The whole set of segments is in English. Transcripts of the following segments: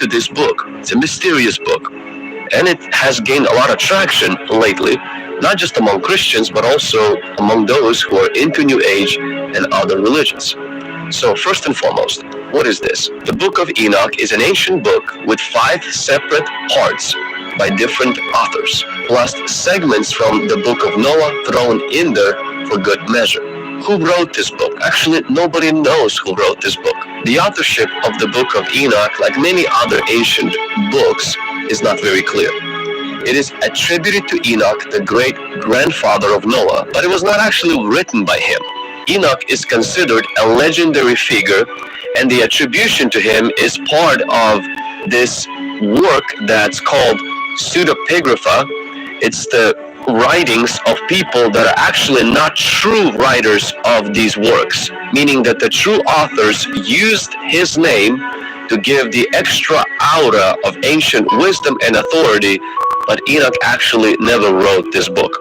to this book. It's a mysterious book, and it has gained a lot of traction lately, not just among Christians, but also among those who are into New Age and other religions. So first and foremost, what is this? The Book of Enoch is an ancient book with 5 separate parts by different authors, plus segments from the Book of Noah thrown in there for good measure. Who wrote this book? Actually, nobody knows who wrote this book. The authorship of the Book of Enoch, like many other ancient books, is not very clear. It is attributed to Enoch, the great-grandfather of Noah, but it was not actually written by him. Enoch is considered a legendary figure, and the attribution to him is part of this work that's called pseudepigrapha. It's the writings of people that are actually not true writers of these works, meaning that the true authors used his name to give the extra aura of ancient wisdom and authority, but Enoch actually never wrote this book.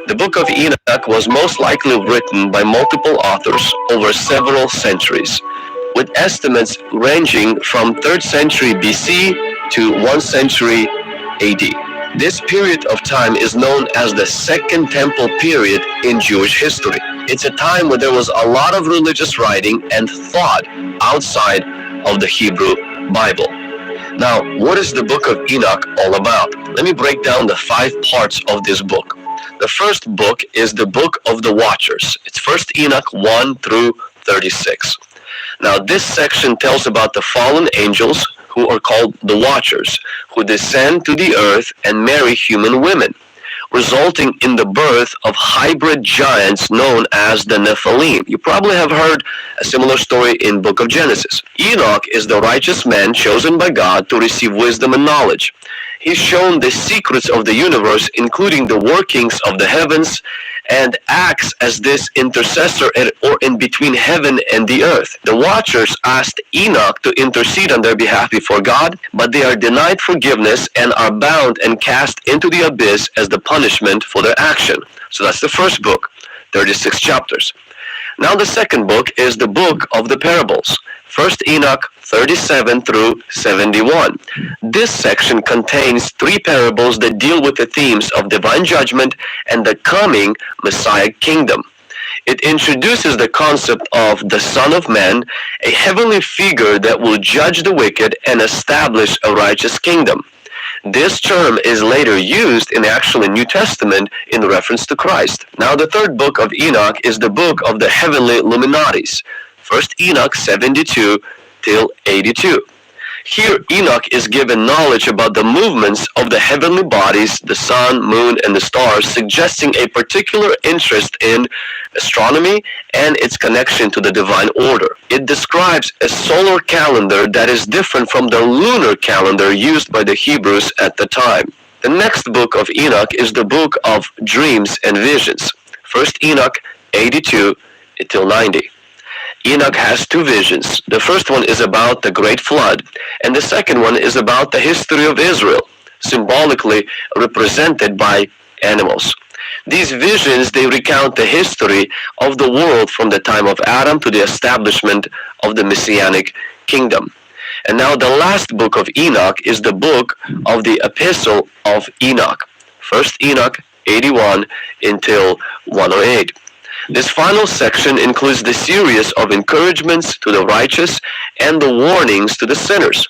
The Book of Enoch was most likely written by multiple authors over several centuries, with estimates ranging from 3rd century BC to 1st century AD. This period of time is known as the Second Temple period in Jewish history. It's a time where there was a lot of religious writing and thought outside of the Hebrew Bible. Now, what is the Book of Enoch all about? Let me break down the 5 parts of this book. The first book is the Book of the Watchers. It's 1st Enoch 1 through 36. Now, this section tells about the fallen angels who are called the Watchers, who descend to the earth and marry human women, resulting in the birth of hybrid giants known as the Nephilim. You probably have heard a similar story in Book of Genesis. Enoch is the righteous man chosen by God to receive wisdom and knowledge. He's shown the secrets of the universe, including the workings of the heavens, and acts as this intercessor or in between heaven and the earth. The Watchers asked Enoch to intercede on their behalf before God, but they are denied forgiveness and are bound and cast into the abyss as the punishment for their action. So that's the first book, 36 chapters. Now the second book is the Book of the Parables, 1st Enoch 37 through 71. This section contains 3 parables that deal with the themes of divine judgment and the coming Messiah kingdom. It introduces the concept of the Son of Man, a heavenly figure that will judge the wicked and establish a righteous kingdom. This term is later used in the actual New Testament in reference to Christ. Now the third book of Enoch is the book of the heavenly luminaries, 1st Enoch 72 till 82. Here Enoch is given knowledge about the movements of the heavenly bodies, the sun, moon, and the stars, suggesting a particular interest in astronomy and its connection to the divine order. It describes a solar calendar that is different from the lunar calendar used by the Hebrews at the time. The next book of Enoch is the book of dreams and visions, 1st Enoch 82 till 90. Enoch has 2 visions. The first one is about the great flood, and the second one is about the history of Israel, symbolically represented by animals. These visions, they recount the history of the world from the time of Adam to the establishment of the Messianic kingdom. And now the last book of Enoch is the book of the Epistle of Enoch, 1st Enoch 81 until 108. This final section includes the series of encouragements to the righteous and the warnings to the sinners,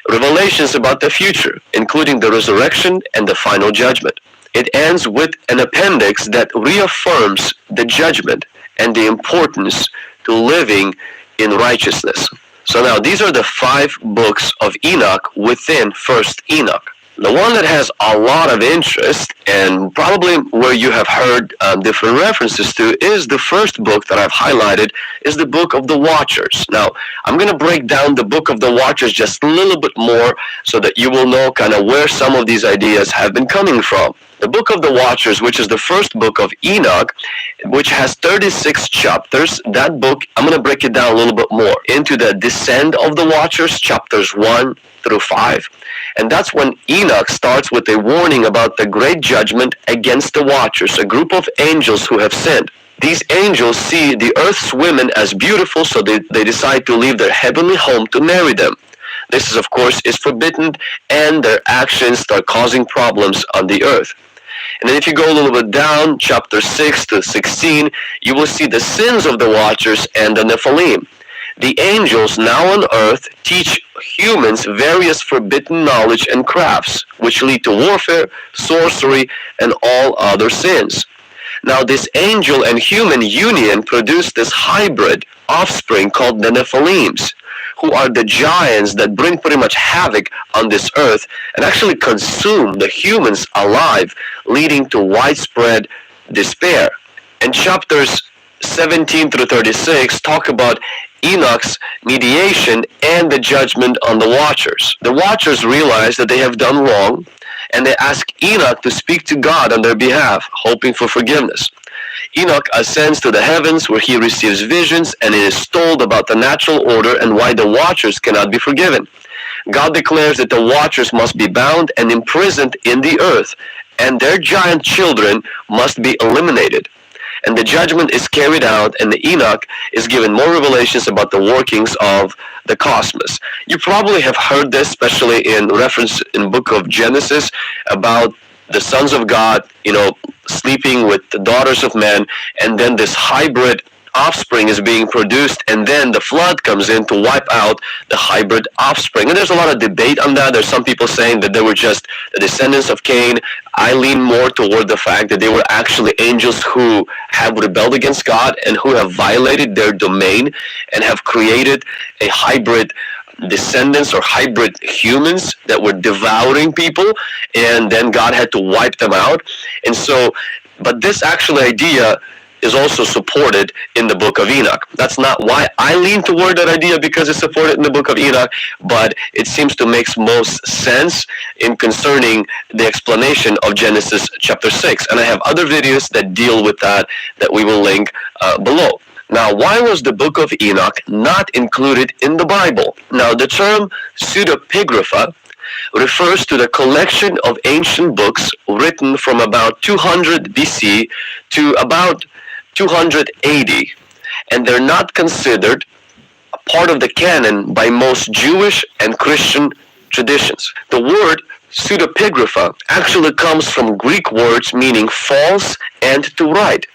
revelations about the future, including the resurrection and the final judgment. It ends with an appendix that reaffirms the judgment and the importance to living in righteousness. So now these are the 5 books of Enoch within 1st Enoch. The one that has a lot of interest, and probably where you have heard different references to, is the first book that I've highlighted, is the Book of the Watchers. Now, I'm going to break down the Book of the Watchers just a little bit more so that you will know kind of where some of these ideas have been coming from. The Book of the Watchers, which is the first book of Enoch, which has 36 chapters, that book, I'm going to break it down a little bit more into the Descent of the Watchers, chapters 1 through 5. And that's when Enoch starts with a warning about the great judgment against the Watchers, a group of angels who have sinned. These angels see the earth's women as beautiful, so they decide to leave their heavenly home to marry them. This is, of course, is forbidden, and their actions start causing problems on the earth. And then if you go a little bit down, chapter 6 to 16, you will see the sins of the Watchers and the Nephilim. The angels now on earth teach humans various forbidden knowledge and crafts, which lead to warfare, sorcery, and all other sins. Now this angel and human union produced this hybrid offspring called the Nephilims, who are the giants that bring pretty much havoc on this earth and actually consume the humans alive, leading to widespread despair. And chapters 17 through 36 talk about Enoch's mediation and the judgment on the Watchers. The Watchers realize that they have done wrong, and they ask Enoch to speak to God on their behalf, hoping for forgiveness. Enoch ascends to the heavens, where he receives visions and is told about the natural order and why the Watchers cannot be forgiven. God declares that the Watchers must be bound and imprisoned in the earth, and their giant children must be eliminated. And the judgment is carried out, and the Enoch is given more revelations about the workings of the cosmos. You probably have heard this, especially in reference in book of Genesis, about the sons of God, sleeping with the daughters of men, and then this hybrid offspring is being produced, and then the flood comes in to wipe out the hybrid offspring. And there's a lot of debate on that. There's some people saying that they were just the descendants of Cain. I lean more toward the fact that they were actually angels who have rebelled against God and who have violated their domain and have created a hybrid descendants or hybrid humans that were devouring people, and then God had to wipe them out. And so, but this actual idea is also supported in the book of Enoch. That's not why I lean toward that idea, because it's supported in the book of Enoch, but it seems to make most sense in concerning the explanation of Genesis chapter 6. And I have other videos that deal with that we will link below. Now, why was the book of Enoch not included in the Bible? Now, the term pseudepigrapha refers to the collection of ancient books written from about 200 BC to about 280, and they're not considered a part of the canon by most Jewish and Christian traditions. The word pseudepigrapha actually comes from Greek words meaning false and to write,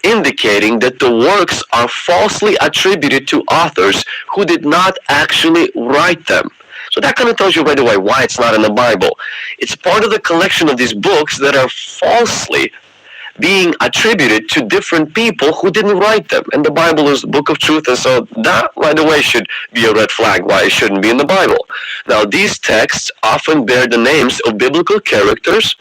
indicating that the works are falsely attributed to authors who did not actually write them. So that kind of tells you right away why it's not in the Bible. It's part of the collection of these books that are falsely being attributed to different people who didn't write them. And the Bible is the book of truth, and so that right away should be a red flag why it shouldn't be in the Bible. Now, these texts often bear the names of biblical characters,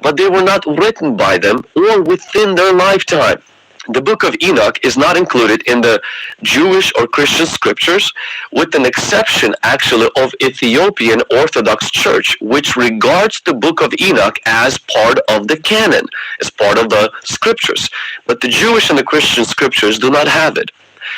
but they were not written by them or within their lifetime. The book of Enoch is not included in the Jewish or Christian scriptures, with an exception actually of Ethiopian Orthodox Church, which regards the book of Enoch as part of the canon, as part of the scriptures. But the Jewish and the Christian scriptures do not have it.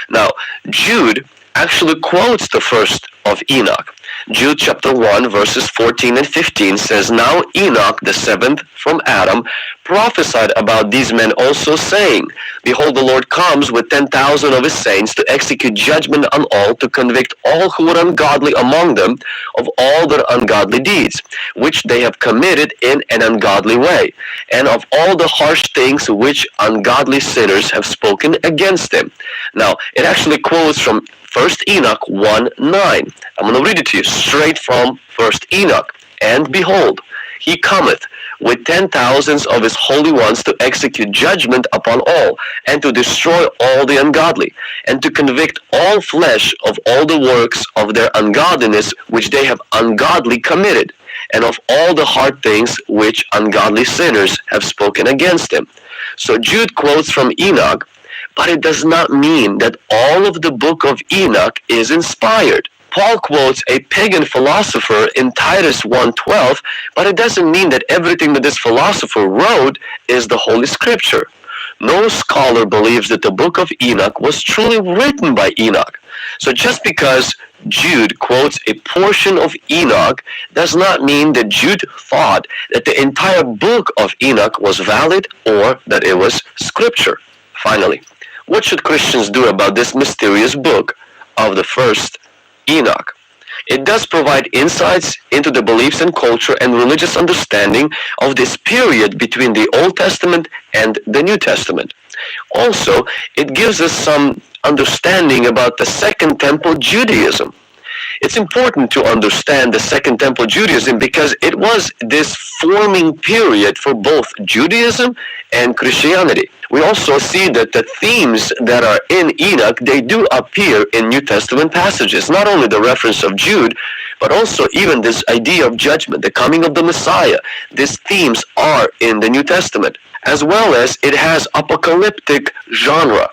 Now, Jude actually quotes the first of Enoch. Jude chapter 1 verses 14 and 15 says, "Now Enoch, the seventh from Adam, prophesied about these men also, saying, Behold, the Lord comes with 10,000 of his saints to execute judgment on all, to convict all who are ungodly among them of all their ungodly deeds, which they have committed in an ungodly way, and of all the harsh things which ungodly sinners have spoken against him." Now, it actually quotes from 1 Enoch 1:9. I'm going to read it to you straight from 1 Enoch. "And behold, he cometh with 10,000s of his holy ones to execute judgment upon all, and to destroy all the ungodly, and to convict all flesh of all the works of their ungodliness which they have ungodly committed, and of all the hard things which ungodly sinners have spoken against him." So Jude quotes from Enoch, but it does not mean that all of the book of Enoch is inspired. Paul quotes a pagan philosopher in Titus 1:12, but it doesn't mean that everything that this philosopher wrote is the Holy Scripture. No scholar believes that the book of Enoch was truly written by Enoch. So just because Jude quotes a portion of Enoch does not mean that Jude thought that the entire book of Enoch was valid or that it was Scripture. Finally, what should Christians do about this mysterious book of the first Enoch? It does provide insights into the beliefs and culture and religious understanding of this period between the Old Testament and the New Testament. Also, it gives us some understanding about the Second Temple Judaism. It's important to understand the Second Temple Judaism because it was this forming period for both Judaism and Christianity. We also see that the themes that are in Enoch, they do appear in New Testament passages. Not only the reference of Jude, but also even this idea of judgment, the coming of the Messiah. These themes are in the New Testament, as well as it has apocalyptic genre.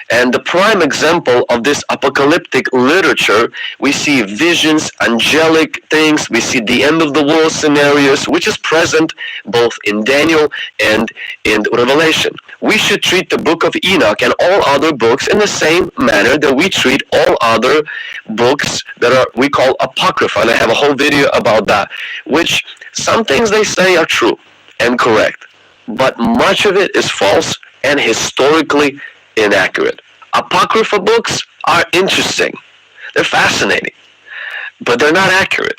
And the prime example of this apocalyptic literature, we see visions, angelic things, we see the end of the world scenarios, which is present both in Daniel and in Revelation. We should treat the book of Enoch and all other books in the same manner that we treat all other books that are we call apocrypha, and I have a whole video about that, which some things they say are true and correct, but much of it is false and historically inaccurate. Apocrypha books are interesting. They're fascinating, but they're not accurate.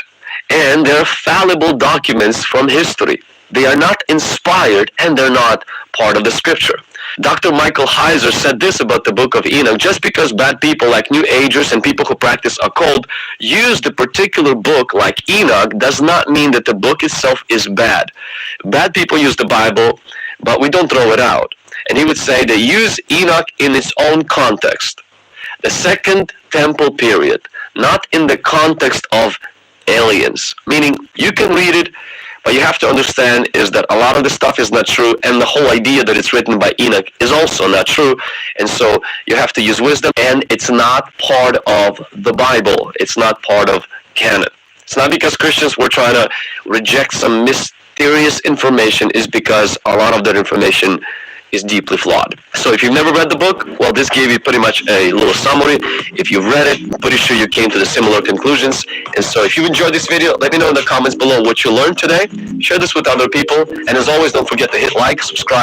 And they're fallible documents from history. They are not inspired and they're not part of the scripture. Dr. Michael Heiser said this about the book of Enoch: just because bad people like New Agers and people who practice occult use the particular book like Enoch does not mean that the book itself is bad. Bad people use the Bible, but we don't throw it out. And he would say they use Enoch in its own context, the Second Temple period, not in the context of aliens. Meaning, you can read it, but you have to understand is that a lot of the stuff is not true, and the whole idea that it's written by Enoch is also not true. And so you have to use wisdom, and it's not part of the Bible. It's not part of canon. It's not because Christians were trying to reject some mysterious information, is because a lot of that information is deeply flawed. So if you've never read the book, well, this gave you pretty much a little summary. If you've read it, I'm pretty sure you came to the similar conclusions. And so if you've enjoyed this video, let me know in the comments below what you learned today. Share this with other people. And as always, don't forget to hit like, subscribe,